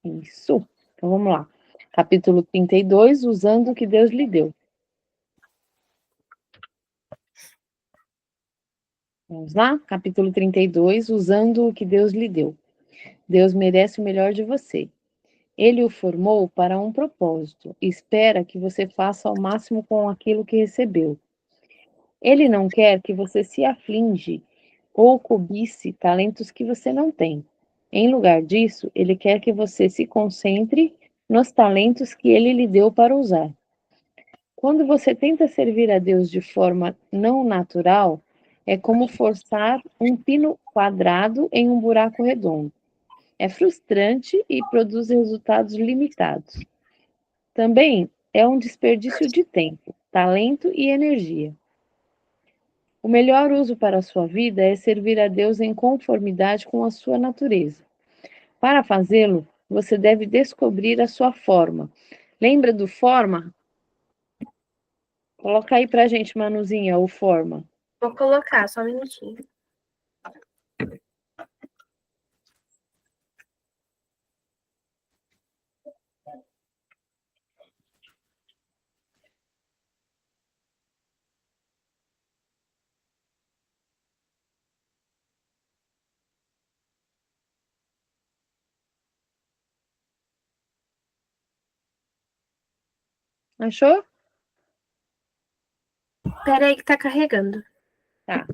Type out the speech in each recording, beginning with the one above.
Isso. Então vamos lá. Capítulo 32, usando o que Deus lhe deu. Vamos lá? Capítulo 32, usando o que Deus lhe deu. Deus merece o melhor de você. Ele o formou para um propósito. Espera que você faça ao máximo com aquilo que recebeu. Ele não quer que você se aflige ou cobice talentos que você não tem. Em lugar disso, ele quer que você se concentre nos talentos que ele lhe deu para usar. Quando você tenta servir a Deus de forma não natural, é como forçar um pino quadrado em um buraco redondo. É frustrante e produz resultados limitados. Também é um desperdício de tempo, talento e energia. O melhor uso para a sua vida é servir a Deus em conformidade com a sua natureza. Para fazê-lo, você deve descobrir a sua forma. Lembra do forma? Coloca aí pra gente, Manuzinha, o forma. Vou colocar, só um minutinho. Achou? Espera aí que tá carregando. Tá.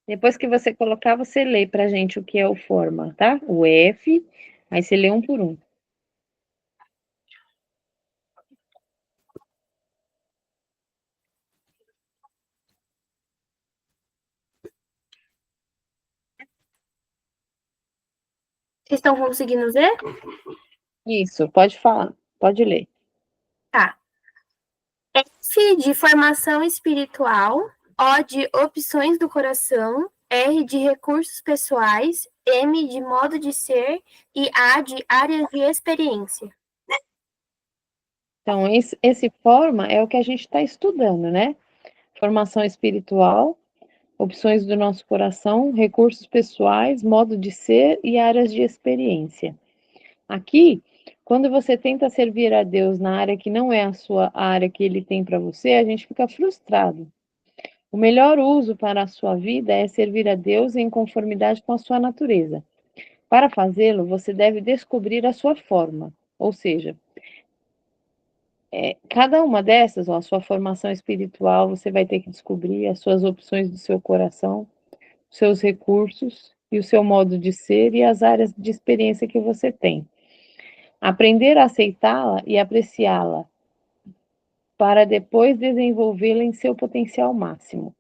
Depois que você colocar, você lê pra gente o que é o forma, tá? O F, aí você lê um por um. Vocês estão conseguindo ver? Isso, pode falar, pode ler. Tá. F de formação espiritual, O de opções do coração, R de recursos pessoais, M de modo de ser e A de áreas de experiência. Então, esse forma é o que a gente está estudando, né? Formação espiritual, opções do nosso coração, recursos pessoais, modo de ser e áreas de experiência. Aqui, quando você tenta servir a Deus na área que não é a sua área que ele tem para você, a gente fica frustrado. O melhor uso para a sua vida é servir a Deus em conformidade com a sua natureza. Para fazê-lo, você deve descobrir a sua forma, ou seja, cada uma dessas, ó, a sua formação espiritual, você vai ter que descobrir as suas opções do seu coração, seus recursos e o seu modo de ser e as áreas de experiência que você tem. Aprender a aceitá-la e apreciá-la para depois desenvolvê-la em seu potencial máximo.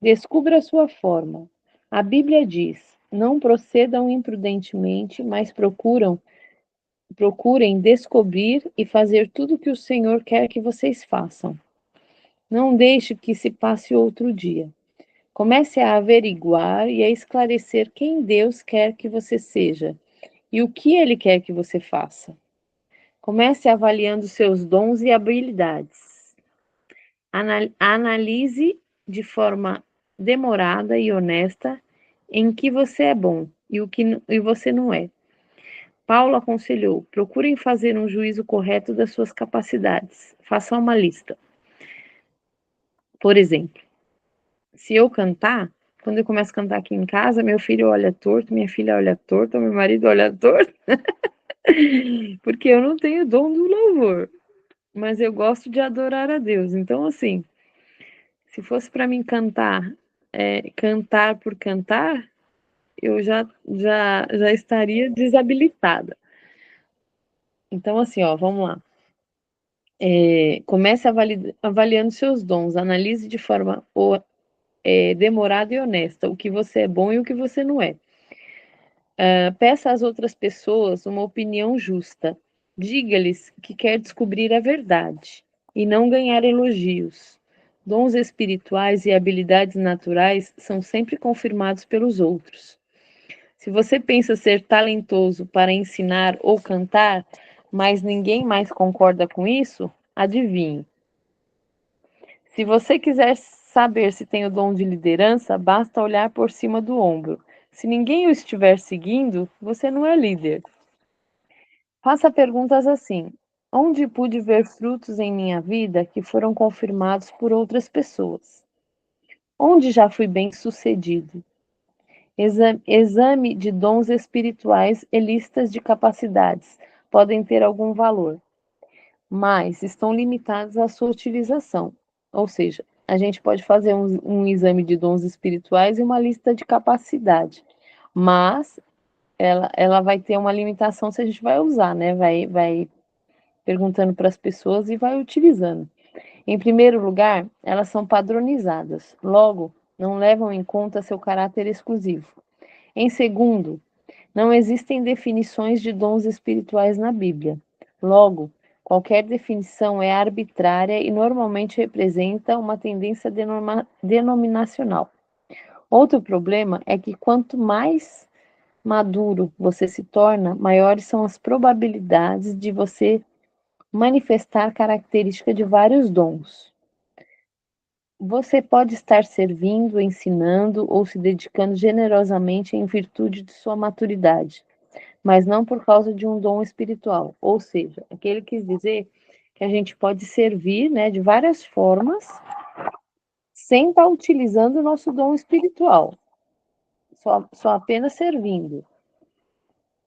Descubra a sua forma. A Bíblia diz: não procedam imprudentemente, mas procurem descobrir e fazer tudo o que o Senhor quer que vocês façam. Não deixe que se passe outro dia. Comece a averiguar e a esclarecer quem Deus quer que você seja e o que Ele quer que você faça. Comece avaliando seus dons e habilidades. Analise de forma demorada e honesta em que você é bom e o que você não é. Paulo aconselhou: procurem fazer um juízo correto das suas capacidades. Façam uma lista. Por exemplo, se eu cantar, quando eu começo a cantar aqui em casa, meu filho olha torto, minha filha olha torto, meu marido olha torto, porque eu não tenho dom do louvor, mas eu gosto de adorar a Deus. Então, assim, se fosse para mim cantar por cantar, eu já estaria desabilitada. Então, assim, ó, vamos lá. Comece avaliando seus dons, analise de forma demorada e honesta o que você é bom e o que você não é. Peça às outras pessoas uma opinião justa. Diga-lhes que quer descobrir a verdade e não ganhar elogios. Dons espirituais e habilidades naturais são sempre confirmados pelos outros. Se você pensa ser talentoso para ensinar ou cantar, mas ninguém mais concorda com isso, adivinhe. Se você quiser saber se tem o dom de liderança, basta olhar por cima do ombro. Se ninguém o estiver seguindo, você não é líder. Faça perguntas assim: onde pude ver frutos em minha vida que foram confirmados por outras pessoas? Onde já fui bem-sucedido? Exame de dons espirituais e listas de capacidades podem ter algum valor, mas estão limitados à sua utilização. Ou seja, a gente pode fazer um exame de dons espirituais e uma lista de capacidade, mas ela vai ter uma limitação se a gente vai usar, né? Vai perguntando para as pessoas e vai utilizando. Em primeiro lugar, elas são padronizadas, logo, não levam em conta seu caráter exclusivo. Em segundo, não existem definições de dons espirituais na Bíblia. Logo, qualquer definição é arbitrária e normalmente representa uma tendência denominacional. Outro problema é que quanto mais maduro você se torna, maiores são as probabilidades de você manifestar característica de vários dons. Você pode estar servindo, ensinando ou se dedicando generosamente em virtude de sua maturidade, mas não por causa de um dom espiritual. Ou seja, aqui ele quis dizer que a gente pode servir, né, de várias formas, sem estar utilizando o nosso dom espiritual, só apenas servindo.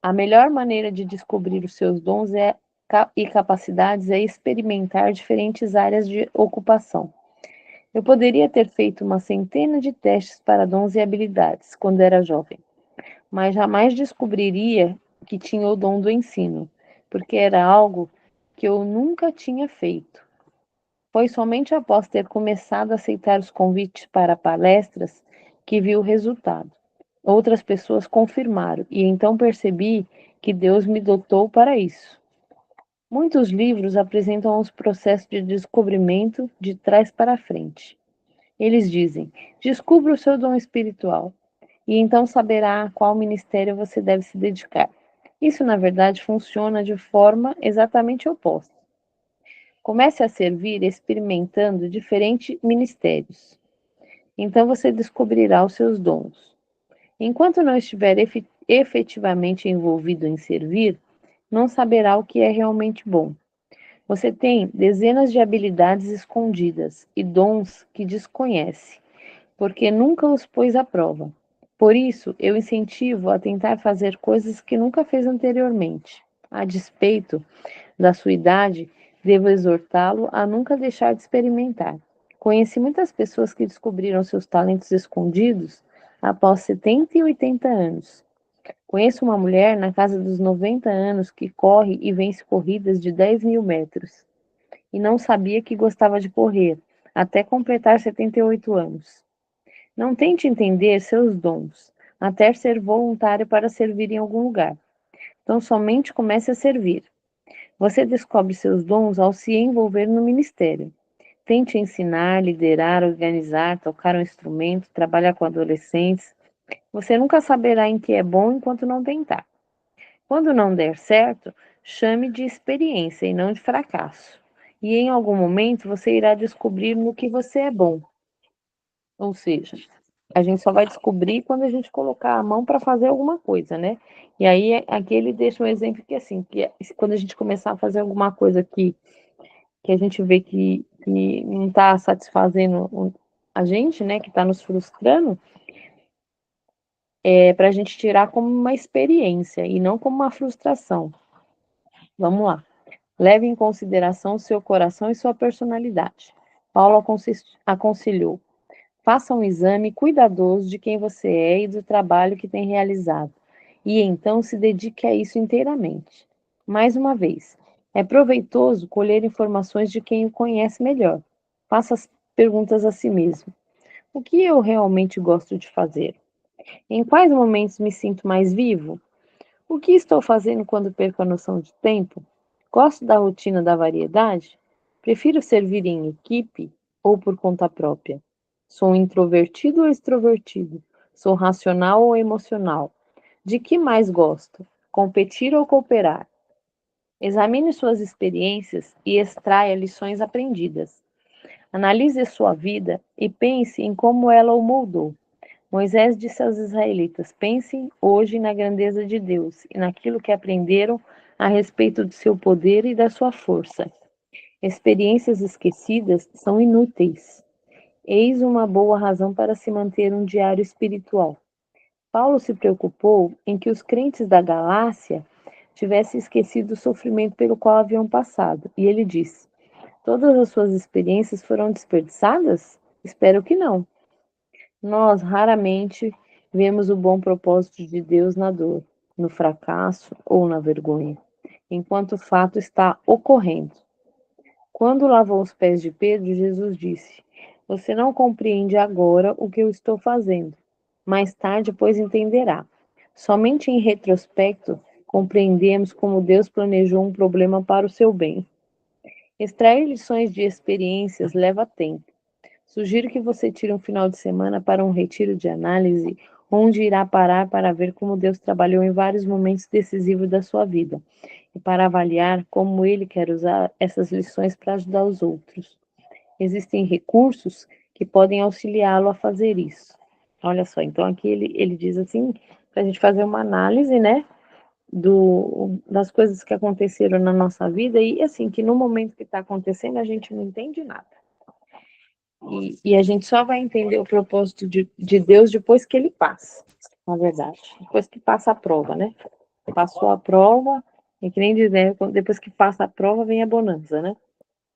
A melhor maneira de descobrir os seus dons e capacidades é experimentar diferentes áreas de ocupação. Eu poderia ter feito uma centena de testes para dons e habilidades quando era jovem, mas jamais descobriria que tinha o dom do ensino, porque era algo que eu nunca tinha feito. Foi somente após ter começado a aceitar os convites para palestras que vi o resultado. Outras pessoas confirmaram, e então percebi que Deus me dotou para isso. Muitos livros apresentam os processos de descobrimento de trás para frente. Eles dizem: descubra o seu dom espiritual, e então saberá a qual ministério você deve se dedicar. Isso, na verdade, funciona de forma exatamente oposta. Comece a servir experimentando diferentes ministérios. Então você descobrirá os seus dons. Enquanto não estiver efetivamente envolvido em servir, não saberá o que é realmente bom. Você tem dezenas de habilidades escondidas e dons que desconhece, porque nunca os pôs à prova. Por isso, eu incentivo a tentar fazer coisas que nunca fez anteriormente. A despeito da sua idade, devo exortá-lo a nunca deixar de experimentar. Conheci muitas pessoas que descobriram seus talentos escondidos após 70 e 80 anos. Conheço uma mulher na casa dos 90 anos que corre e vence corridas de 10.000 metros e não sabia que gostava de correr até completar 78 anos. Não tente entender seus dons até ser voluntário para servir em algum lugar. Então, somente comece a servir. Você descobre seus dons ao se envolver no ministério. Tente ensinar, liderar, organizar, tocar um instrumento, trabalhar com adolescentes. Você nunca saberá em que é bom enquanto não tentar. Quando não der certo, chame de experiência e não de fracasso. E em algum momento você irá descobrir no que você é bom. Ou seja, a gente só vai descobrir quando a gente colocar a mão para fazer alguma coisa, né? E aí aqui ele deixa um exemplo que assim, quando a gente começar a fazer alguma coisa que a gente vê que não está satisfazendo a gente, né? Que está nos frustrando, é para a gente tirar como uma experiência e não como uma frustração. Vamos lá. Leve em consideração seu coração e sua personalidade. Paulo aconselhou: faça um exame cuidadoso de quem você é e do trabalho que tem realizado, e então se dedique a isso inteiramente. Mais uma vez, é proveitoso colher informações de quem o conhece melhor. Faça as perguntas a si mesmo: o que eu realmente gosto de fazer? Em quais momentos me sinto mais vivo? O que estou fazendo quando perco a noção de tempo? Gosto da rotina da variedade? Prefiro servir em equipe ou por conta própria? Sou introvertido ou extrovertido? Sou racional ou emocional? De que mais gosto? Competir ou cooperar? Examine suas experiências e extraia lições aprendidas. Analise sua vida e pense em como ela o moldou. Moisés disse aos israelitas: pensem hoje na grandeza de Deus e naquilo que aprenderam a respeito do seu poder e da sua força. Experiências esquecidas são inúteis. Eis uma boa razão para se manter um diário espiritual. Paulo se preocupou em que os crentes da Galácia tivessem esquecido o sofrimento pelo qual haviam passado, e ele disse: todas as suas experiências foram desperdiçadas? Espero que não. Nós raramente vemos o bom propósito de Deus na dor, no fracasso ou na vergonha, enquanto o fato está ocorrendo. Quando lavou os pés de Pedro, Jesus disse: você não compreende agora o que eu estou fazendo. Mais tarde, pois, entenderá. Somente em retrospecto compreendemos como Deus planejou um problema para o seu bem. Extrair lições de experiências leva tempo. Sugiro que você tire um final de semana para um retiro de análise, onde irá parar para ver como Deus trabalhou em vários momentos decisivos da sua vida e para avaliar como Ele quer usar essas lições para ajudar os outros. Existem recursos que podem auxiliá-lo a fazer isso. Olha só, então aqui ele diz assim, para a gente fazer uma análise, né, das coisas que aconteceram na nossa vida e assim, que no momento que está acontecendo a gente não entende nada. E a gente só vai entender o propósito de Deus depois que ele passa, na verdade. Depois que passa a prova, né? Passou a prova, e que nem dizer, depois que passa a prova vem a bonança, né?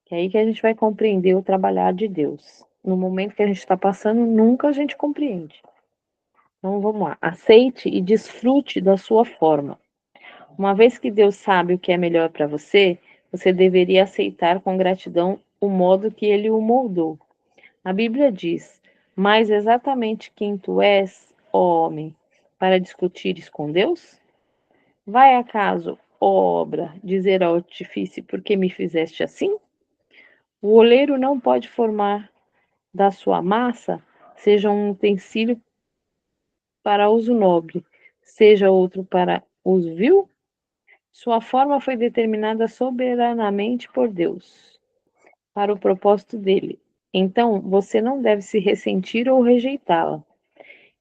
Que é aí que a gente vai compreender o trabalhar de Deus. No momento que a gente está passando, nunca a gente compreende. Então vamos lá. Aceite e desfrute da sua forma. Uma vez que Deus sabe o que é melhor para você, você deveria aceitar com gratidão o modo que ele o moldou. A Bíblia diz: mas exatamente quem tu és, ó homem, para discutires com Deus? Vai acaso, ó obra, dizer ao artífice, por que me fizeste assim? O oleiro não pode formar da sua massa, seja um utensílio para uso nobre, seja outro para uso vil? Sua forma foi determinada soberanamente por Deus, para o propósito dele. Então, você não deve se ressentir ou rejeitá-la.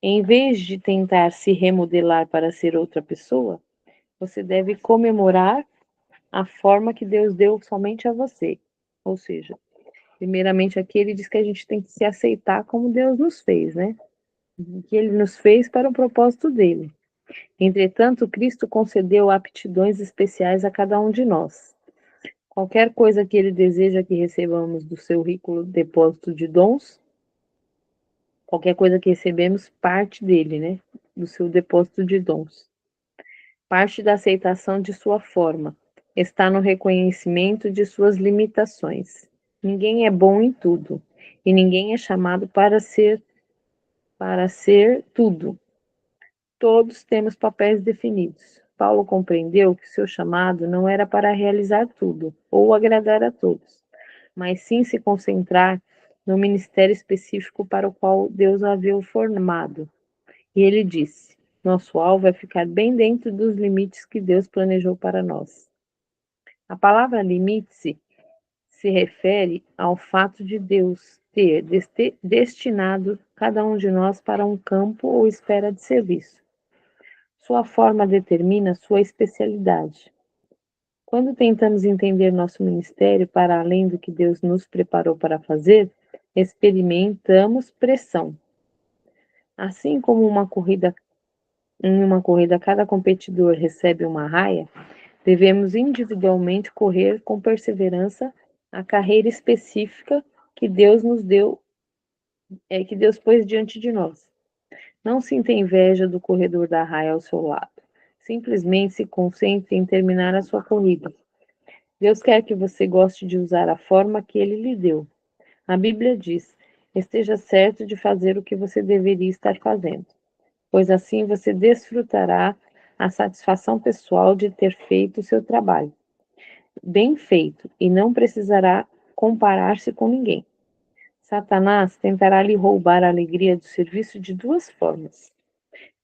Em vez de tentar se remodelar para ser outra pessoa, você deve comemorar a forma que Deus deu somente a você. Ou seja, primeiramente aqui ele diz que a gente tem que se aceitar como Deus nos fez, né? Que ele nos fez para o propósito dele. Entretanto, Cristo concedeu aptidões especiais a cada um de nós. Qualquer coisa que ele deseja que recebamos do seu rico depósito de dons, qualquer coisa que recebemos, parte dele, né? Do seu depósito de dons. Parte da aceitação de sua forma está no reconhecimento de suas limitações. Ninguém é bom em tudo, e ninguém é chamado para ser tudo. Todos temos papéis definidos. Paulo compreendeu que seu chamado não era para realizar tudo ou agradar a todos, mas sim se concentrar no ministério específico para o qual Deus havia o formado. E ele disse: nosso alvo é ficar bem dentro dos limites que Deus planejou para nós. A palavra limite se refere ao fato de Deus ter destinado cada um de nós para um campo ou esfera de serviço. Sua forma determina sua especialidade. Quando tentamos entender nosso ministério para além do que Deus nos preparou para fazer, experimentamos pressão. Assim como em uma corrida cada competidor recebe uma raia, devemos individualmente correr com perseverança a carreira específica que Deus nos deu, que Deus pôs diante de nós. Não sinta inveja do corredor da raia ao seu lado. Simplesmente se concentre em terminar a sua corrida. Deus quer que você goste de usar a forma que Ele lhe deu. A Bíblia diz: esteja certo de fazer o que você deveria estar fazendo, pois assim você desfrutará a satisfação pessoal de ter feito o seu trabalho bem feito e não precisará comparar-se com ninguém. Satanás tentará lhe roubar a alegria do serviço de duas formas: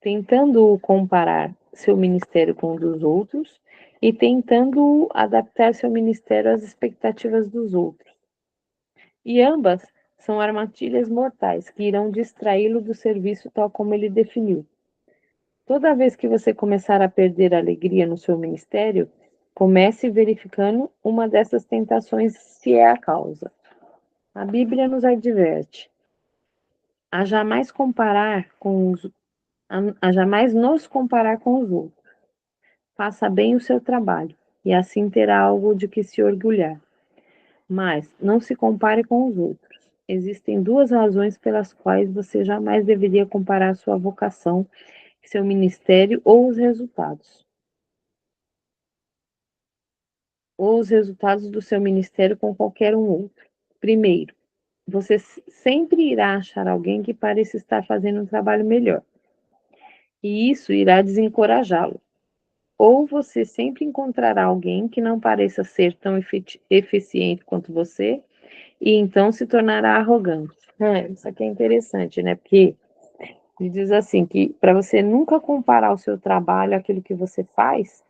tentando comparar seu ministério com o dos outros e tentando adaptar seu ministério às expectativas dos outros. E ambas são armadilhas mortais que irão distraí-lo do serviço tal como ele definiu. Toda vez que você começar a perder a alegria no seu ministério, Comece verificando uma dessas tentações se é a causa. A Bíblia nos adverte a jamais nos comparar com os outros. Faça bem o seu trabalho, e assim terá algo de que se orgulhar. Mas não se compare com os outros. Existem duas razões pelas quais você jamais deveria comparar sua vocação, seu ministério ou os resultados do seu ministério com qualquer um outro. Primeiro, você sempre irá achar alguém que pareça estar fazendo um trabalho melhor, e isso irá desencorajá-lo. Ou você sempre encontrará alguém que não pareça ser tão eficiente quanto você, e então se tornará arrogante. Isso aqui é interessante, né? Porque ele diz assim, que para você nunca comparar o seu trabalho, aquilo que você faz,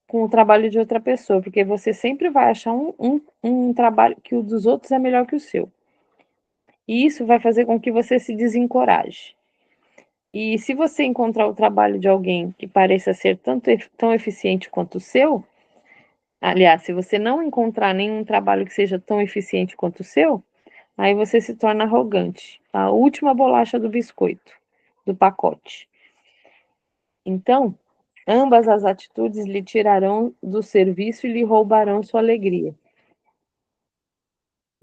com o trabalho de outra pessoa, porque você sempre vai achar um trabalho que o dos outros é melhor que o seu. E isso vai fazer com que você se desencoraje. E se você encontrar o trabalho de alguém que pareça ser tão eficiente quanto o seu, aliás, se você não encontrar nenhum trabalho que seja tão eficiente quanto o seu, aí você se torna arrogante, a última bolacha do biscoito, do pacote. Então, ambas as atitudes lhe tirarão do serviço e lhe roubarão sua alegria.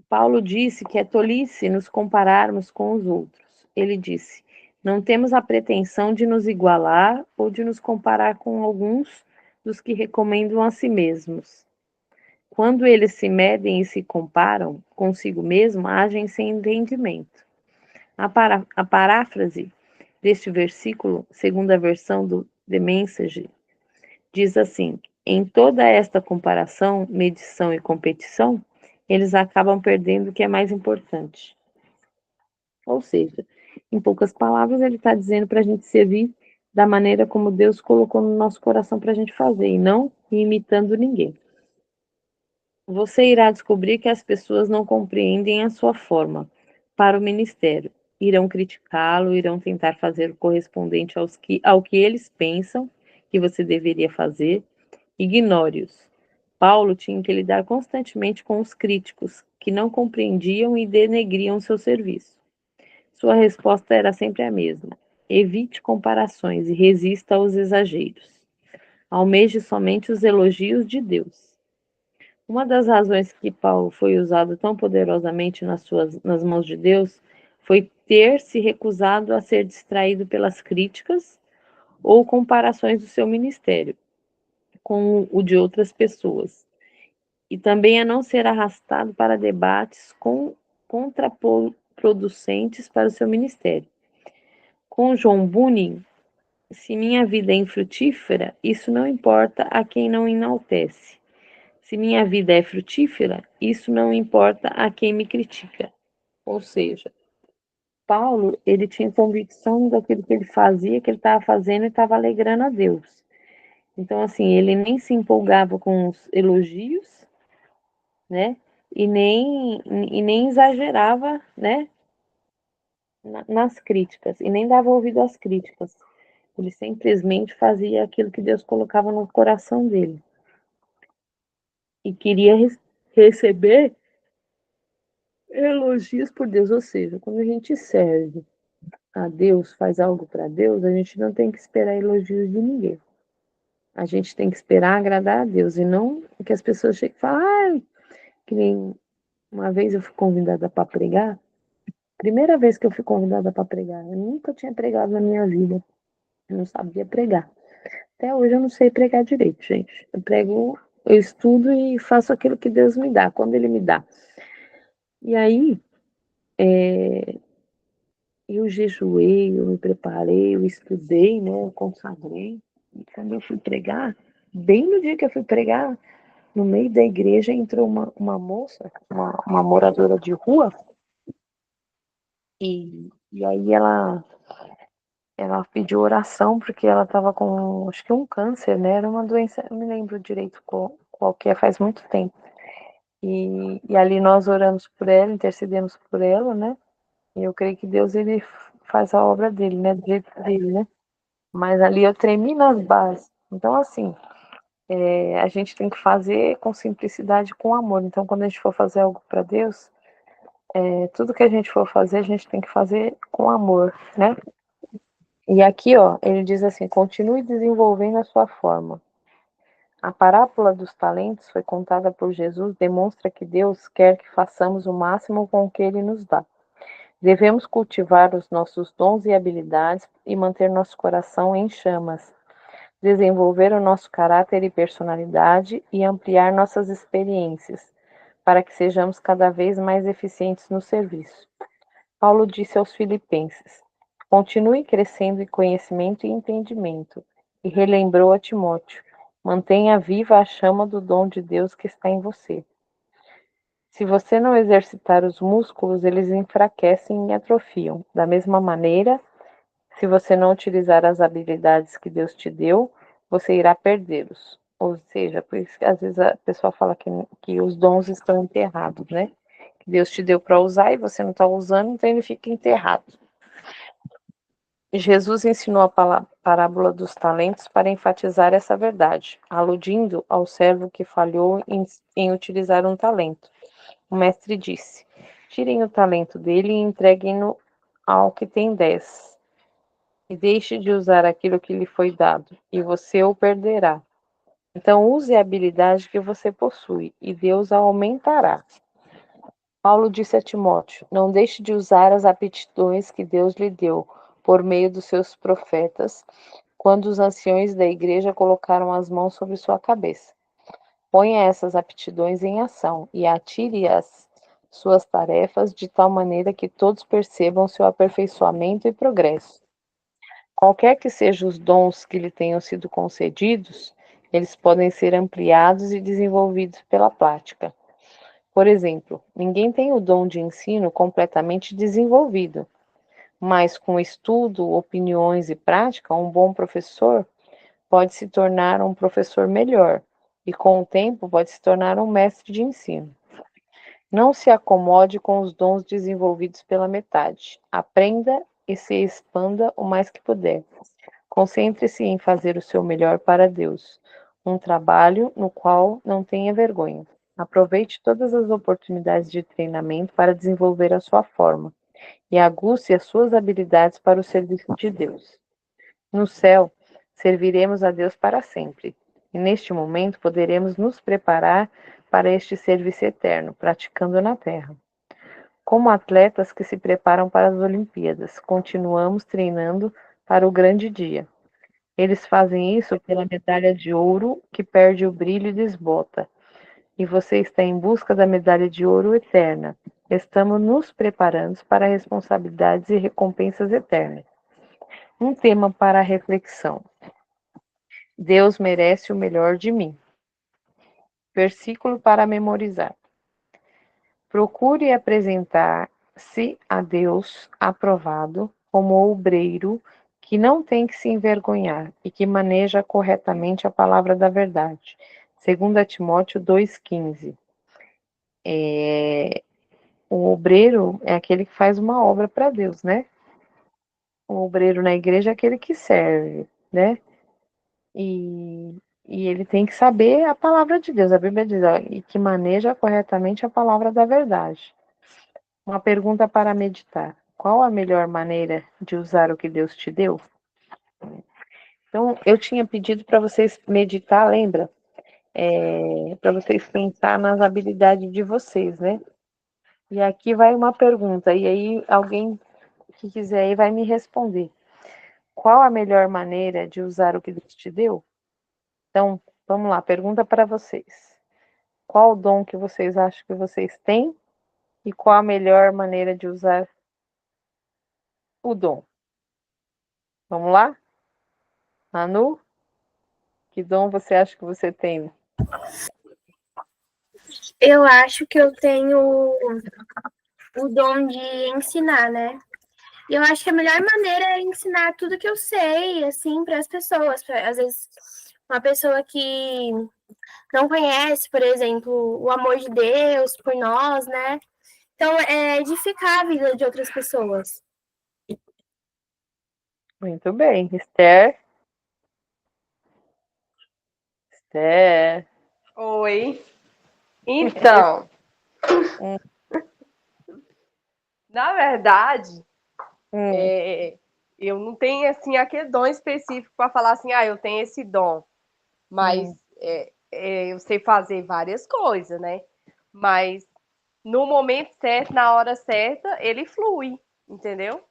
Paulo disse que é tolice nos compararmos com os outros. Ele disse: não temos a pretensão de nos igualar ou de nos comparar com alguns dos que recomendam a si mesmos. Quando eles se medem e se comparam consigo mesmo, agem sem entendimento. A paráfrase deste versículo, segundo a versão do The Message, diz assim: em toda esta comparação, medição e competição, eles acabam perdendo o que é mais importante. Ou seja, em poucas palavras, ele está dizendo para a gente servir da maneira como Deus colocou no nosso coração para a gente fazer, e não imitando ninguém. Você irá descobrir que as pessoas não compreendem a sua forma para o ministério. Irão criticá-lo, irão tentar fazer o correspondente ao que eles pensam que você deveria fazer. Ignore-os. Paulo tinha que lidar constantemente com os críticos, que não compreendiam e denegriam seu serviço. Sua resposta era sempre a mesma: evite comparações e resista aos exageros. Almeje somente os elogios de Deus. Uma das razões que Paulo foi usado tão poderosamente nas mãos de Deus foi ter se recusado a ser distraído pelas críticas ou comparações do seu ministério com o de outras pessoas, e também a não ser arrastado para debates contraproducentes para o seu ministério. Com John Bunyan, se minha vida é infrutífera, isso não importa a quem não enaltece. Se minha vida é frutífera, isso não importa a quem me critica. Ou seja, Paulo, ele tinha convicção daquilo que ele fazia, que ele estava fazendo e estava alegrando a Deus. Então, assim, ele nem se empolgava com os elogios, né? E nem exagerava, né? Nas críticas, e nem dava ouvido às críticas. Ele simplesmente fazia aquilo que Deus colocava no coração dele. E queria receber elogios por Deus. Ou seja, quando a gente serve a Deus, faz algo para Deus, a gente não tem que esperar elogios de ninguém. A gente tem que esperar agradar a Deus, e não que as pessoas cheguem e falem, que nem uma vez eu fui convidada para pregar. Primeira vez que eu fui convidada para pregar, eu nunca tinha pregado na minha vida, eu não sabia pregar. Até hoje eu não sei pregar direito, gente. Eu estudo e faço aquilo que Deus me dá, quando Ele me dá. E aí, eu jejuei, eu me preparei, eu estudei, né? Eu consagrei. E quando eu fui pregar, bem no dia que eu fui pregar, no meio da igreja entrou uma moça, uma moradora de rua, e aí ela pediu oração porque ela estava com, acho que um câncer, né? Era uma doença, eu não me lembro direito qual que é, faz muito tempo. E ali nós oramos por ela, intercedemos por ela, né? E eu creio que Deus, ele faz a obra dele, né? Do jeito dele, né? Mas ali eu tremi nas bases. Então, assim, a gente tem que fazer com simplicidade, com amor. Então, quando a gente for fazer algo para Deus, tudo que a gente for fazer, a gente tem que fazer com amor, né? E aqui, ó, ele diz assim: continue desenvolvendo a sua forma. A parábola dos talentos foi contada por Jesus, demonstra que Deus quer que façamos o máximo com o que ele nos dá. Devemos cultivar os nossos dons e habilidades e manter nosso coração em chamas, desenvolver o nosso caráter e personalidade e ampliar nossas experiências, para que sejamos cada vez mais eficientes no serviço. Paulo disse aos Filipenses: continue crescendo em conhecimento e entendimento, e relembrou a Timóteo: mantenha viva a chama do dom de Deus que está em você. Se você não exercitar os músculos, eles enfraquecem e atrofiam. Da mesma maneira, se você não utilizar as habilidades que Deus te deu, você irá perdê-los. Ou seja, por isso que às vezes a pessoa fala que os dons estão enterrados, né? Que Deus te deu para usar e você não está usando, então ele fica enterrado. Jesus ensinou a parábola dos talentos para enfatizar essa verdade, aludindo ao servo que falhou em utilizar um talento. O mestre disse: tirem o talento dele e entreguem-no ao que tem 10, e deixe de usar aquilo que lhe foi dado, e você o perderá. Então use a habilidade que você possui, e Deus a aumentará. Paulo disse a Timóteo: não deixe de usar as aptidões que Deus lhe deu por meio dos seus profetas, quando os anciões da igreja colocaram as mãos sobre sua cabeça. Ponha essas aptidões em ação e atire as suas tarefas de tal maneira que todos percebam seu aperfeiçoamento e progresso. Qualquer que sejam os dons que lhe tenham sido concedidos, eles podem ser ampliados e desenvolvidos pela prática. Por exemplo, ninguém tem o dom de ensino completamente desenvolvido, mas com estudo, opiniões e prática, um bom professor pode se tornar um professor melhor e, com o tempo, pode se tornar um mestre de ensino. Não se acomode com os dons desenvolvidos pela metade. Aprenda e se expanda o mais que puder. Concentre-se em fazer o seu melhor para Deus, um trabalho no qual não tenha vergonha. Aproveite todas as oportunidades de treinamento para desenvolver a sua forma e aguce as suas habilidades para o serviço de Deus. No céu, serviremos a Deus para sempre, e neste momento poderemos nos preparar para este serviço eterno, praticando na terra. Como atletas que se preparam para as Olimpíadas, continuamos treinando para o grande dia. Eles fazem isso pela medalha de ouro que perde o brilho e desbota. E você está em busca da medalha de ouro eterna. Estamos nos preparando para responsabilidades e recompensas eternas. Um tema para a reflexão. Deus merece o melhor de mim. Versículo para memorizar. Procure apresentar-se a Deus aprovado como obreiro que não tem que se envergonhar e que maneja corretamente a palavra da verdade. 2 Timóteo 2,15. O obreiro é aquele que faz uma obra para Deus, né? O obreiro na igreja é aquele que serve, né? E, e ele tem que saber a palavra de Deus. A Bíblia diz, ó, e que maneja corretamente a palavra da verdade. Uma pergunta para meditar. Qual a melhor maneira de usar o que Deus te deu? Então, eu tinha pedido para vocês meditar, lembra? Para vocês pensar nas habilidades de vocês, né? E aqui vai uma pergunta, e aí alguém que quiser aí vai me responder. Qual a melhor maneira de usar o que Deus te deu? Então, vamos lá, pergunta para vocês. Qual o dom que vocês acham que vocês têm e qual a melhor maneira de usar o dom? Vamos lá? Manu, que dom você acha que você tem? Eu acho que eu tenho o dom de ensinar, né? E eu acho que a melhor maneira é ensinar tudo que eu sei, assim, para as pessoas. Às vezes, uma pessoa que não conhece, por exemplo, o amor de Deus por nós, né? Então, é edificar a vida de outras pessoas. Muito bem. Esther? É. Oi. Então, Hum, na verdade, hum, eu não tenho assim aquele dom específico para falar assim, eu tenho esse dom, mas hum. eu sei fazer várias coisas, né? Mas no momento certo, na hora certa, ele flui, entendeu?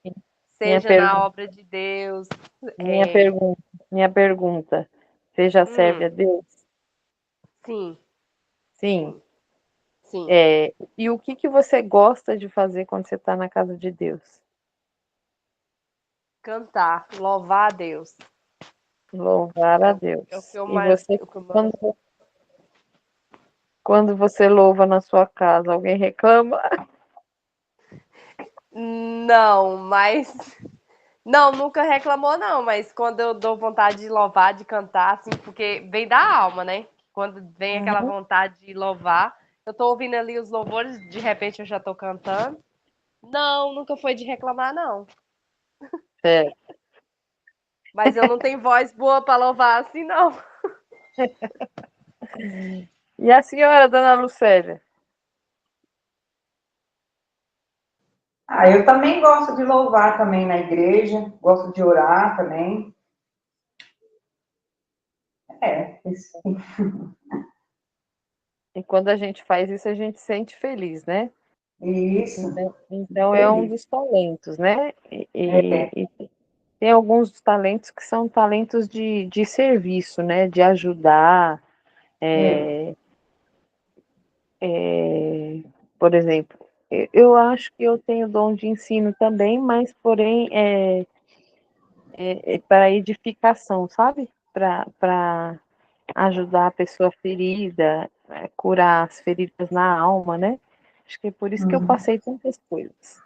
Minha Seja na pergunta, obra de Deus. minha pergunta, minha pergunta. Você já serve Hum, a Deus? sim, Sim. sim, sim. É, e o que que você gosta de fazer quando você está na casa de Deus? Cantar, louvar a Deus. Louvar a É o que Deus. eu E mais. você, O que eu mais... quando você louva na sua casa, alguém reclama? Não, mas. Não, nunca reclamou, não, mas quando eu dou vontade de louvar, de cantar, assim, porque vem da alma, né? Quando vem aquela Uhum. vontade de louvar, eu tô ouvindo ali os louvores, de repente eu já tô cantando. Não, nunca foi de reclamar, não. É. Mas eu não tenho voz boa pra louvar assim, não. E a senhora, dona Lucélia? Eu também gosto de louvar também na igreja, gosto de orar também. Isso. E quando a gente faz isso, a gente se sente feliz, né? Isso, Então é um feliz. dos talentos, né? E tem alguns talentos que são talentos de serviço, né? De ajudar. É, Por exemplo, eu acho que eu tenho dom de ensino também, mas porém é para edificação, sabe? Para ajudar a pessoa ferida, curar as feridas na alma, né? Acho que é por isso que eu uhum, passei tantas coisas.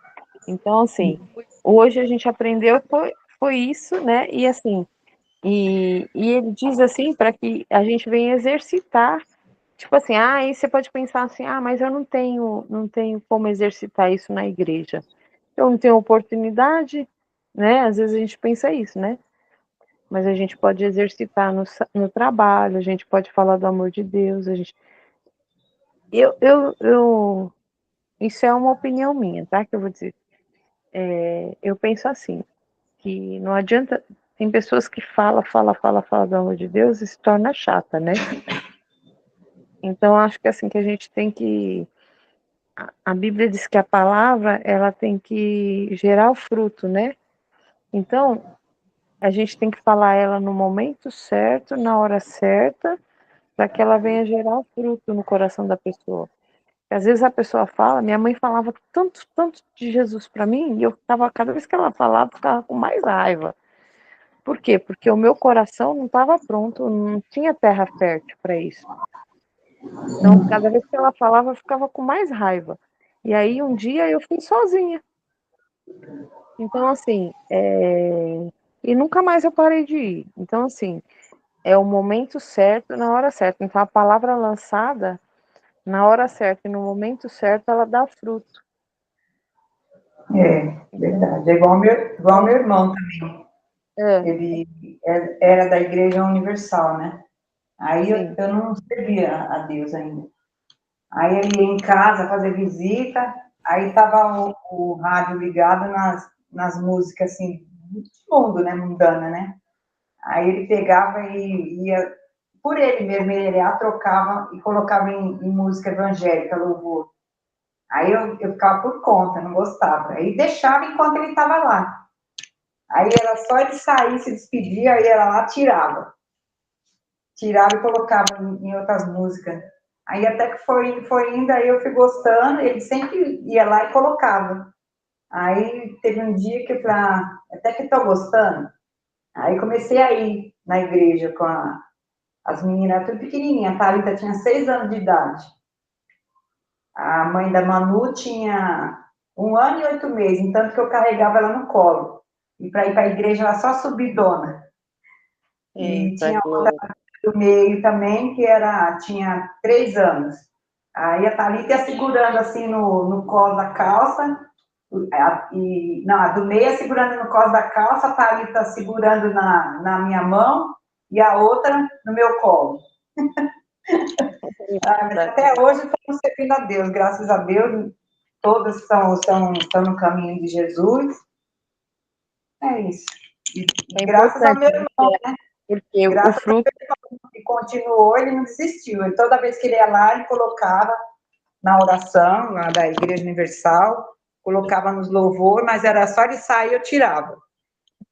Então, assim, hoje a gente aprendeu foi isso, né? E assim, e ele diz assim para que a gente venha exercitar. Tipo assim, aí você pode pensar assim, mas eu não tenho como exercitar isso na igreja. Eu não tenho oportunidade, né? Às vezes a gente pensa isso, né? Mas a gente pode exercitar no trabalho, a gente pode falar do amor de Deus, a gente. Isso é uma opinião minha, tá? Que eu vou dizer. Eu penso assim, que não adianta. Tem pessoas que fala do amor de Deus e se torna chata, né? Então acho que assim que a gente tem que a Bíblia diz que a palavra ela tem que gerar o fruto, né? Então a gente tem que falar ela no momento certo, na hora certa, para que ela venha gerar o fruto no coração da pessoa. Às vezes a pessoa fala, minha mãe falava tanto, tanto de Jesus para mim, e eu ficava, cada vez que ela falava, eu ficava com mais raiva. Por quê? Porque o meu coração não estava pronto, não tinha terra fértil para isso. Então, cada vez que ela falava, eu ficava com mais raiva. E aí, um dia, eu fui sozinha. Então, assim, e nunca mais eu parei de ir. Então, assim, é o momento certo, na hora certa. Então, a palavra lançada, na hora certa e no momento certo, ela dá fruto. Então, verdade. É igual meu irmão também. é, Ele era da Igreja Universal, né? Aí sim. eu não servia a Deus ainda. Aí ele ia em casa fazer visita, aí tava o rádio ligado nas músicas, assim, do mundo, né? Mundana, né? Aí ele pegava e ia, por ele mesmo, ele ia, trocava e colocava em música evangélica, louvor. Aí eu ficava por conta, não gostava. Aí deixava enquanto ele estava lá. Aí era só ele sair, se despedir, aí ela lá tirava. Tirava e colocava em outras músicas. Aí até que foi indo, aí eu fui gostando, ele sempre ia lá e colocava. Aí teve um dia que eu falei, até que estou gostando. Aí comecei a ir na igreja com as meninas, tudo pequenininha. A Thalita tinha 6 anos de idade. A mãe da Manu tinha 1 ano e 8 meses, tanto que eu carregava ela no colo. E para ir para a igreja, ela só subidona. E Eita, tinha glória. do meio também, que tinha 3 anos. Aí a Thalita ia segurando assim no colo da calça, não, a do meio segurando no colo da calça, a Thalita segurando na minha mão e a outra no meu colo. Mas até hoje estamos servindo a Deus, graças a Deus, todas estão no caminho de Jesus. É isso. É Graças ao meu importante, irmão, porque o graças fruto que continuou, ele não desistiu. Ele, toda vez que ele ia lá, ele colocava na oração, lá da Igreja Universal, colocava nos louvor, mas era só ele sair, eu tirava.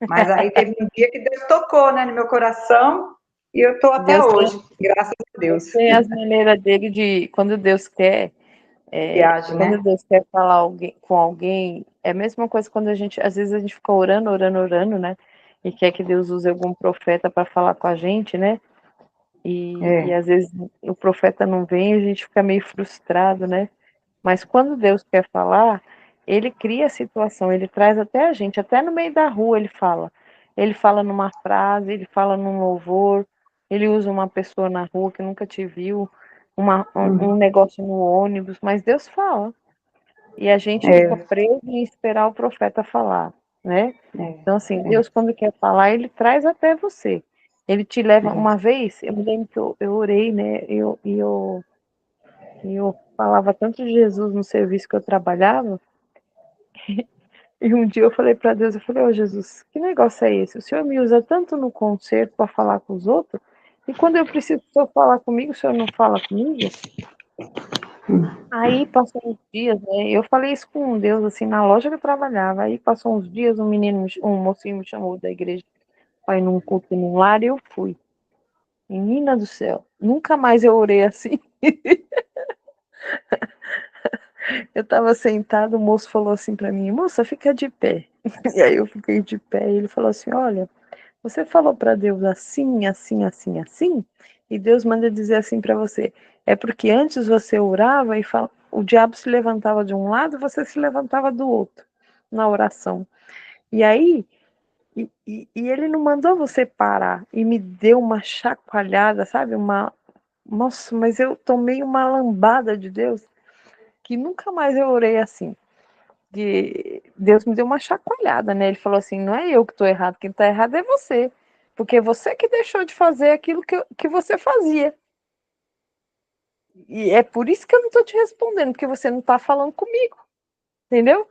Mas aí teve um dia que Deus tocou, né, no meu coração, e eu estou até Deus hoje, graças a Deus. tem as maneiras dele de, quando Deus quer, Viagem, quando né? Deus quer falar com alguém, é a mesma coisa quando a gente, às vezes a gente fica orando, orando, orando, né? E quer que Deus use algum profeta para falar com a gente, né? E É, às vezes o profeta não vem, a gente fica meio frustrado, né? Mas quando Deus quer falar, ele cria a situação, ele traz até a gente, até no meio da rua ele fala. Ele fala numa frase, ele fala num louvor, ele usa uma pessoa na rua que nunca te viu, um negócio no ônibus, mas Deus fala. E a gente fica é, preso em esperar o profeta falar, né? é, Então, assim, Deus, quando quer falar, ele traz até você. Ele te leva. é. Uma vez, eu me lembro que eu orei, né? Eu falava tanto de Jesus no serviço que eu trabalhava. E um dia eu falei para Deus, eu falei, ô Jesus, que negócio é esse? O Senhor me usa tanto no concerto para falar com os outros, e quando eu preciso do Senhor falar comigo, o Senhor não fala comigo? Aí passou uns dias, né? Eu falei isso com Deus, assim, na loja que eu trabalhava. Aí passou uns dias, um mocinho me chamou da igreja para ir num culto num lar e eu fui. Menina do céu, nunca mais eu orei assim. Eu estava sentada, o moço falou assim para mim, moça, fica de pé. E aí eu fiquei de pé e ele falou assim, olha, você falou para Deus assim, assim, assim, assim, e Deus manda dizer assim para você. É porque antes você orava e o diabo se levantava de um lado, você se levantava do outro na oração. E aí, e ele não mandou você parar e me deu uma chacoalhada, sabe? Nossa, mas eu tomei uma lambada de Deus que nunca mais eu orei assim. Deus me deu uma chacoalhada, né? Ele falou assim: não é eu que estou errado, quem está errado é você. Porque você que deixou de fazer aquilo que você fazia. E é por isso que eu não estou te respondendo, porque você não está falando comigo, entendeu?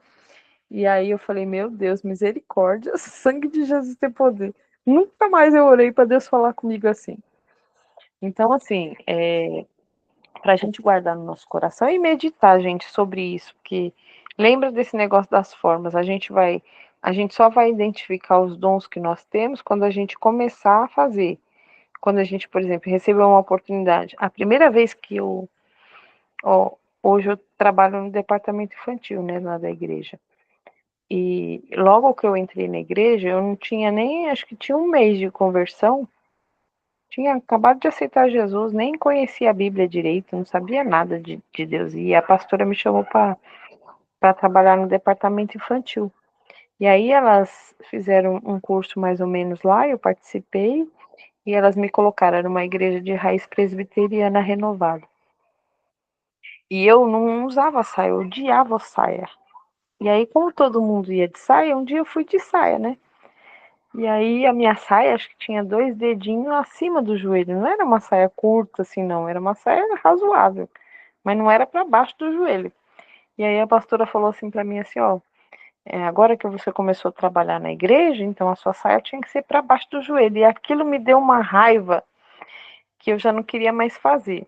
E aí eu falei: meu Deus, misericórdia, sangue de Jesus tem poder. Nunca mais eu orei para Deus falar comigo assim. Então, assim, para a gente guardar no nosso coração e meditar, gente, sobre isso, porque lembra desse negócio das formas, a gente só vai identificar os dons que nós temos quando a gente começar a fazer. Quando a gente, por exemplo, recebeu uma oportunidade. A primeira vez que hoje eu trabalho no departamento infantil, né, lá da igreja. E logo que eu entrei na igreja, eu não tinha nem, acho que tinha um mês de conversão, tinha acabado de aceitar Jesus, nem conhecia a Bíblia direito, não sabia nada de Deus. E a pastora me chamou para trabalhar no departamento infantil. E aí elas fizeram um curso mais ou menos lá, eu participei, e elas me colocaram numa igreja de raiz presbiteriana renovada. E eu não usava saia, eu odiava saia. E aí, como todo mundo ia de saia, um dia eu fui de saia, né? E aí a minha saia, acho que tinha 2 dedinhos acima do joelho. Não era uma saia curta assim, não. Era uma saia razoável. Mas não era para baixo do joelho. E aí a pastora falou assim para mim assim, ó, agora que você começou a trabalhar na igreja, então a sua saia tinha que ser para baixo do joelho. E aquilo me deu uma raiva que eu já não queria mais fazer.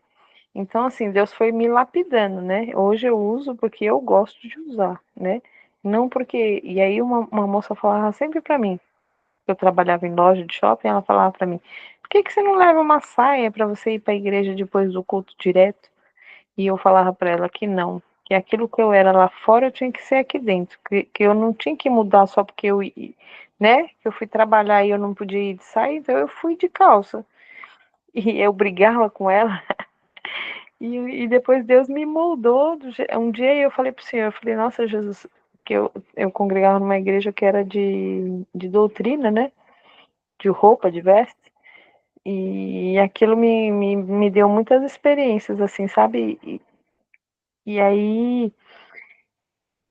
Então, assim, Deus foi me lapidando, né? Hoje eu uso porque eu gosto de usar, né? Não porque... E aí uma moça falava sempre para mim, eu trabalhava em loja de shopping, ela falava para mim, por que você não leva uma saia para você ir para a igreja depois do culto direto? E eu falava para ela que não, que aquilo que eu era lá fora eu tinha que ser aqui dentro, que eu não tinha que mudar só porque né? Que eu fui trabalhar e eu não podia ir de saia, então eu fui de calça. E eu brigava com ela. E depois Deus me moldou. Um dia eu falei para o Senhor, eu falei, nossa, Jesus, que eu congregava numa igreja que era de doutrina, né? De roupa, de veste. E aquilo me deu muitas experiências, assim, sabe? E aí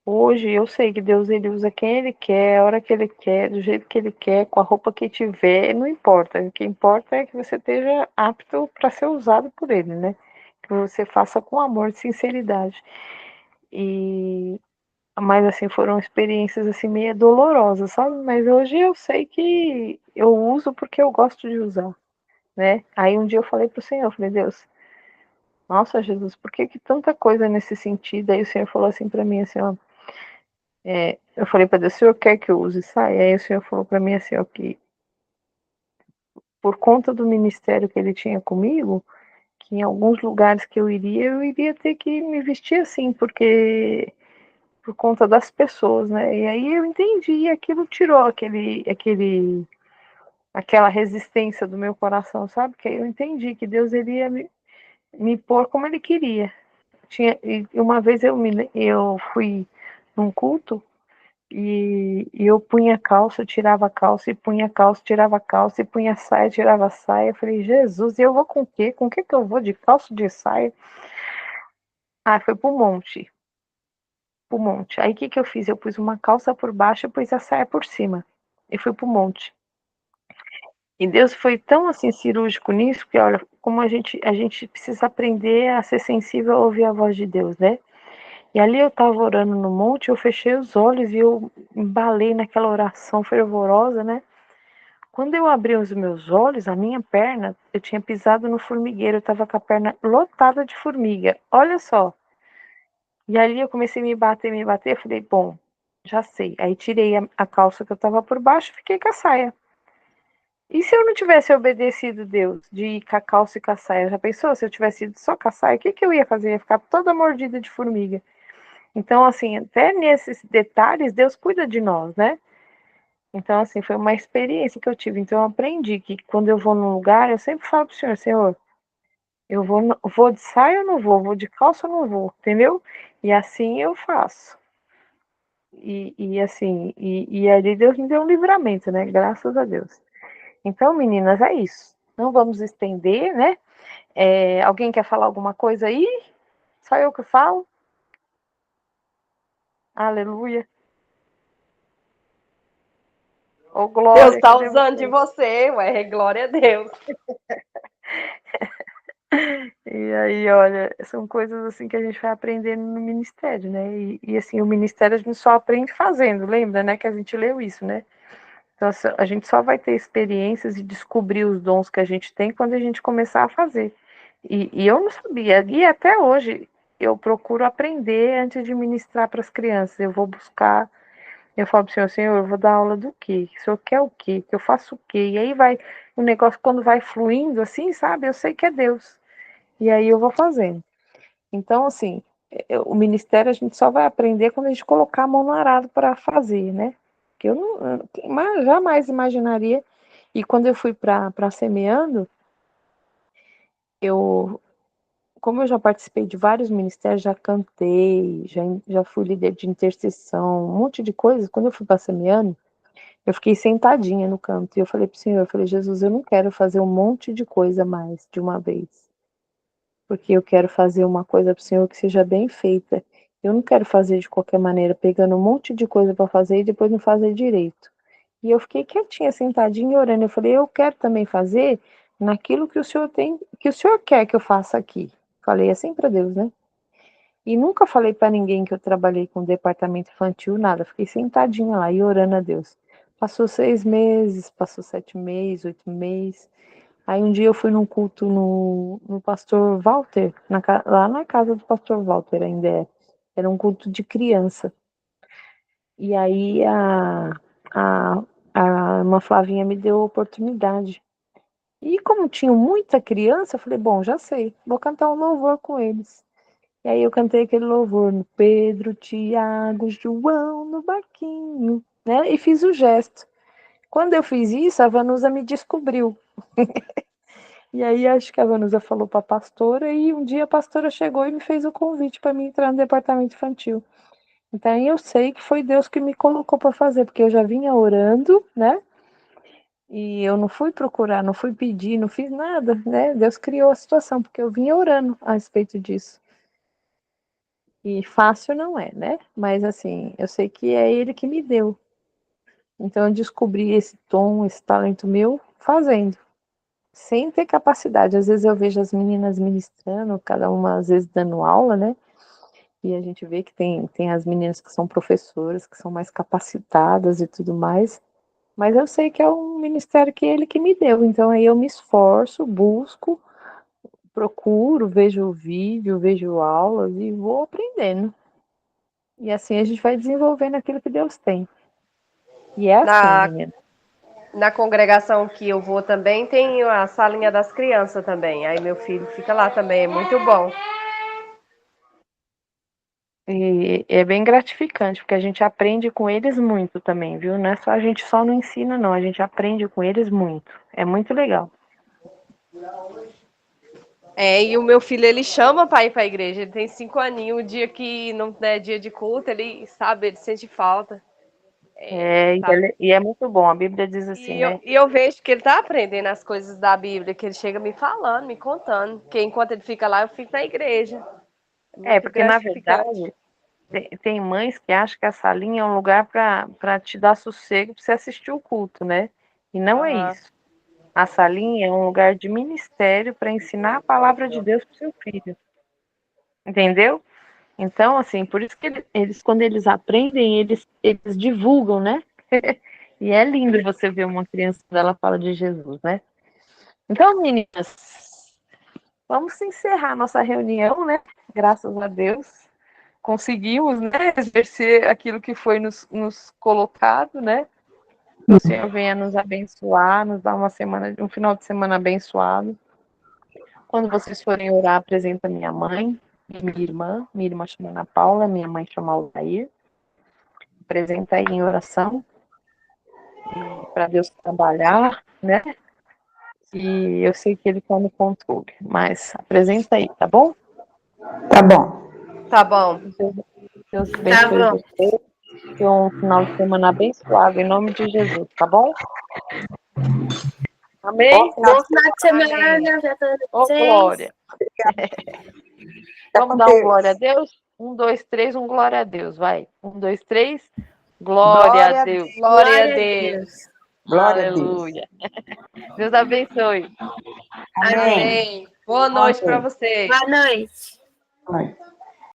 Hoje eu sei que Deus ele usa quem ele quer, a hora que ele quer, do jeito que ele quer, com a roupa que tiver, não importa. O que importa é que você esteja apto para ser usado por ele, né? Que você faça com amor, sinceridade. E mas assim foram experiências assim meio dolorosas, sabe? Mas hoje eu sei que eu uso porque eu gosto de usar, né? Aí um dia eu falei pro Senhor, eu falei, Deus, nossa Jesus, por que tanta coisa nesse sentido? Aí o Senhor falou assim para mim assim, ó, eu falei para Deus, o Senhor quer que eu use saia? Aí o Senhor falou para mim assim, ó, que por conta do ministério que ele tinha comigo, que em alguns lugares que eu iria ter que me vestir assim, porque por conta das pessoas, né? E aí eu entendi, e aquilo tirou aquela resistência do meu coração, sabe? Que aí eu entendi que Deus iria me pôr como ele queria. E uma vez eu fui num culto e eu punha calça, tirava calça, e punha calça, tirava calça, e punha saia, tirava saia. Eu falei, Jesus, e eu vou com o quê? Com o que eu vou de calça, de saia? Ah, foi pro monte. Aí o que eu fiz? Eu pus uma calça por baixo e pus a saia por cima. E fui pro monte. E Deus foi tão assim cirúrgico nisso, que olha, como a gente precisa aprender a ser sensível a ouvir a voz de Deus, né? E ali eu estava orando no monte, eu fechei os olhos e eu embalei naquela oração fervorosa, né? Quando eu abri os meus olhos, a minha perna, eu tinha pisado no formigueiro, eu estava com a perna lotada de formiga. Olha só. E ali eu comecei a me bater, eu falei, bom, já sei. Aí tirei a calça que eu estava por baixo e fiquei com a saia. E se eu não tivesse obedecido Deus de ir com a calça e com a saia? Já pensou? Se eu tivesse ido só com a saia, o que eu ia fazer? Eu ia ficar toda mordida de formiga. Então, assim, até nesses detalhes, Deus cuida de nós, né? Então, assim, foi uma experiência que eu tive. Então, eu aprendi que quando eu vou num lugar, eu sempre falo pro Senhor, Senhor, eu vou de saia ou não vou? Vou de calça ou não vou? Entendeu? E assim eu faço. E assim, e ali Deus me deu um livramento, né? Graças a Deus. Então, meninas, é isso. Não vamos estender, né? Alguém quer falar alguma coisa aí? Só eu que falo? Aleluia. Ô, Deus glória, tá cadê usando de você? você, ué, glória a Deus. E aí, olha, são coisas assim que a gente vai aprendendo no ministério, né? E assim, o ministério a gente só aprende fazendo, lembra, né? Que a gente leu isso, né? Então, a gente só vai ter experiências e descobrir os dons que a gente tem quando a gente começar a fazer. E eu não sabia, e até hoje eu procuro aprender antes de ministrar para as crianças. Eu vou buscar, eu falo para o Senhor, Senhor, eu vou dar aula do quê? O Senhor quer o quê? Que eu faço o quê? E aí vai, o negócio quando vai fluindo assim, sabe? Eu sei que é Deus. E aí eu vou fazendo. Então, assim, o ministério a gente só vai aprender quando a gente colocar a mão no arado para fazer, né? Que eu não, jamais imaginaria. E quando eu fui para Semeando, eu, como eu já participei de vários ministérios, já cantei, já fui líder de intercessão, um monte de coisas. Quando eu fui para Semeando, eu fiquei sentadinha no canto e eu falei para o Senhor, eu falei, Jesus, eu não quero fazer um monte de coisa mais de uma vez. Porque eu quero fazer uma coisa para o Senhor que seja bem feita. Eu não quero fazer de qualquer maneira, pegando um monte de coisa para fazer e depois não fazer direito. E eu fiquei quietinha, sentadinha, orando. Eu falei, eu quero também fazer naquilo que o Senhor tem, que o Senhor quer que eu faça aqui. Falei assim para Deus, né? E nunca falei para ninguém que eu trabalhei com departamento infantil, nada. Fiquei sentadinha lá e orando a Deus. Passou 6 meses, passou 7 meses, 8 meses. Aí um dia eu fui num culto no pastor Walter, lá na casa do pastor Walter ainda é. Era um culto de criança. E aí a irmã Flavinha me deu a oportunidade. E como tinha muita criança, eu falei, bom, já sei, vou cantar um louvor com eles. E aí eu cantei aquele louvor no Pedro, Tiago, João, no barquinho, né? E fiz o gesto. Quando eu fiz isso, a Vanusa me descobriu. E aí acho que a Vanusa falou para a pastora e um dia a pastora chegou e me fez o convite para mim entrar no departamento infantil. Então eu sei que foi Deus que me colocou para fazer, porque eu já vinha orando, né? E eu não fui procurar, não fui pedir, não fiz nada, né? Deus criou a situação, porque eu vinha orando a respeito disso. E fácil não é, né? Mas assim, eu sei que é ele que me deu. Então eu descobri esse dom, esse talento meu fazendo, sem ter capacidade. Às vezes eu vejo as meninas ministrando, cada uma às vezes dando aula, né? E a gente vê que tem as meninas que são professoras, que são mais capacitadas e tudo mais. Mas eu sei que é um ministério que ele que me deu. Então aí eu me esforço, busco, procuro, vejo vídeo, vejo aulas e vou aprendendo. E assim a gente vai desenvolvendo aquilo que Deus tem. E é assim, Na, menina. na congregação que eu vou também tem a salinha das crianças também. Aí meu filho fica lá também, é muito bom. E é bem gratificante, porque a gente aprende com eles muito também, viu? Não é só a gente só não ensina, não. A gente aprende com eles muito. É muito legal. É, e o meu filho, ele chama para ir para a igreja. Ele tem 5 aninhos. O dia que não é dia de culto, ele sabe, ele sente falta, sabe? E é muito bom. A Bíblia diz assim, né? E eu vejo que ele tá aprendendo as coisas da Bíblia, que ele chega me falando, me contando. Que enquanto ele fica lá, eu fico na igreja. É É, muito porque na gratificante. verdade tem mães que acham que a salinha é um lugar para te dar sossego para você assistir o culto, né? E não é Aham. isso. A salinha é um lugar de ministério para ensinar a palavra de Deus para o seu filho. Entendeu? Então, assim, por isso que eles quando eles aprendem, eles divulgam, né? E é lindo você ver uma criança quando ela fala de Jesus, né? Então, meninas, vamos encerrar nossa reunião, né? Graças a Deus. Conseguimos, né, exercer aquilo que foi nos colocado, né? Que o Senhor venha nos abençoar, nos dar um final de semana abençoado. Quando vocês forem orar, apresenta minha mãe e minha irmã chama Ana Paula, minha mãe chama Aldair. Apresenta aí em oração para Deus trabalhar, né? E eu sei que Ele está no controle, mas apresenta aí, tá bom? Tá bom. Tá bom. Deus Tá abençoe bom. você. Tenha um final de semana abençoado, em nome de Jesus, tá bom? Bom Amém? final Bom de final de Amém. semana pra todos Ô, vocês. glória. Fica Vamos com dar um glória a Deus. Deus? 1, 2, 3, um glória a Deus, vai. 1, 2, 3, glória a Glória a Deus. Deus. Glória a Glória a Deus. Deus. Glória a Deus. Aleluia. Deus abençoe. Amém. Amém. Boa Boa noite para noite. vocês. Boa noite. Boa noite.